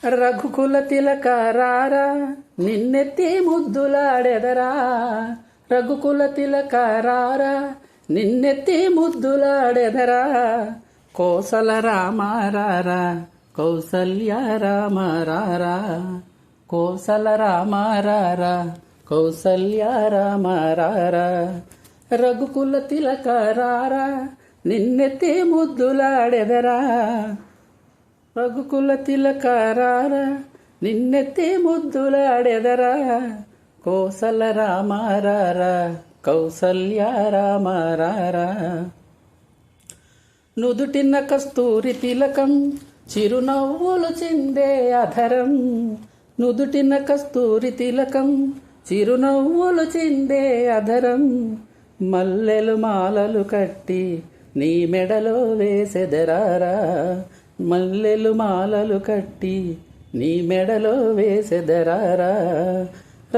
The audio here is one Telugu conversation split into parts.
రఘుకుల తిలకారారా నిన్నెత్తి ముద్దులాడెదరా. రఘుకుల తిలకారారా నిన్నెత్తి ముద్దులాడెదరా. కోసల రామారారా కౌసల్య రామారారా. కోసల రామారారా కౌసల్య రామారారా. రఘుకుల తిలకారారా నిన్నెత్తి ముద్దులాడెదరా. రఘుకుల తిలకారారా నిన్నెత్తి ముద్దులాడెదరా. కోసల రామారారా కౌసల్య రామారారా. నుదుటిన కస్తూరి తిలకం చిరునవ్వులు చిందే అధరం. నుదుటిన కస్తూరి తిలకం చిరునవ్వులు చిందే అధరం. మల్లెలు మాలలు కట్టి నీ మెడలో వేసెదరారా. మల్లెలు మాలలు కట్టి నీ మెడలో వేసెదరారా.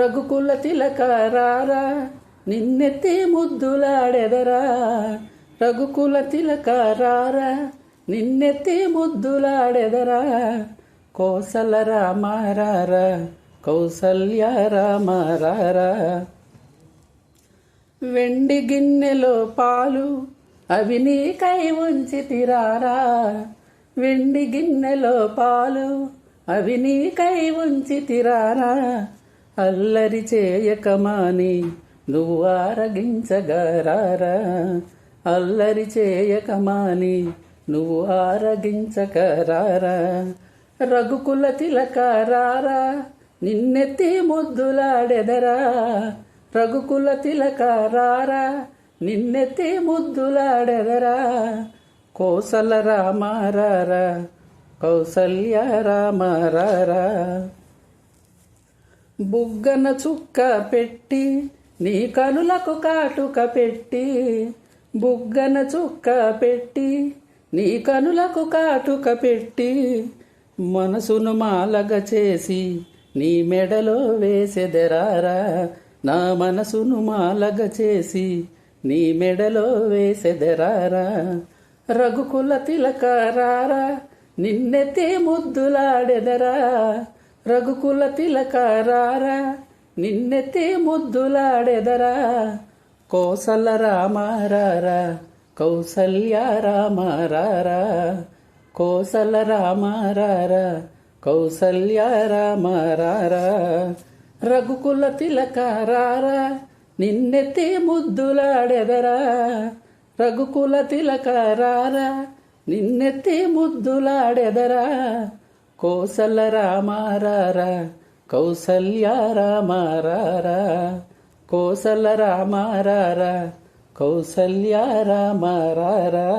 రఘుకుల తిలకారారా నిన్నెత్తి ముద్దులాడెదరా. రఘుకుల తిలకారారా నిన్నెత్తి ముద్దులాడెదరా. కోసల రామారారా కౌసల్య రామారారా. వెండి గిన్నెలో పాలు అవి నీకై ఉంచితిరారా. వెండి గిన్నెలో పాలు అవి నీకై ఉంచితిరారా. అల్లరి చేయకమాని నువ్వు ఆరగించగరారా. అల్లరి చేయకమాని నువ్వు ఆరగించకరారా. రఘుకుల తిలకారారా నిన్నెత్తి ముద్దులాడెదరా. రఘుకుల తిలకారారా నిన్నెత్తి ముద్దులాడెదరా. కోసల రామారారా కౌసల్య రామారారా. బుగ్గన చుక్క పెట్టి నీ కనులకు కాటుక పెట్టి. బుగ్గన చుక్క పెట్టి నీ కనులకు కాటుక పెట్టి. మనసును మాలగ చేసి నీ మెడలో వేసెదరారా. నా మనసును మాలగ చేసి నీ మెడలో వేసెదరారా. రఘుకుల తిలకారారా నిన్నెత్తి ముద్దులాడెదరా. రఘుకుల తిలకారారా నిన్నెత్తి ముద్దులాడెదరా. కోసల రామారారా కౌసల్య రామారారా. కోసల రామారారా కౌసల్య రామారారా. రఘుకుల తిలకారారా నిన్నెత్తి ముద్దులాడెదరా. రఘుకుల తిలకారారా నిన్నెత్తి ముద్దులాడెదరా. కోసల రామారారా కౌసల్య రామారారా. కోసల రామారారా కౌసల్య రామారారా.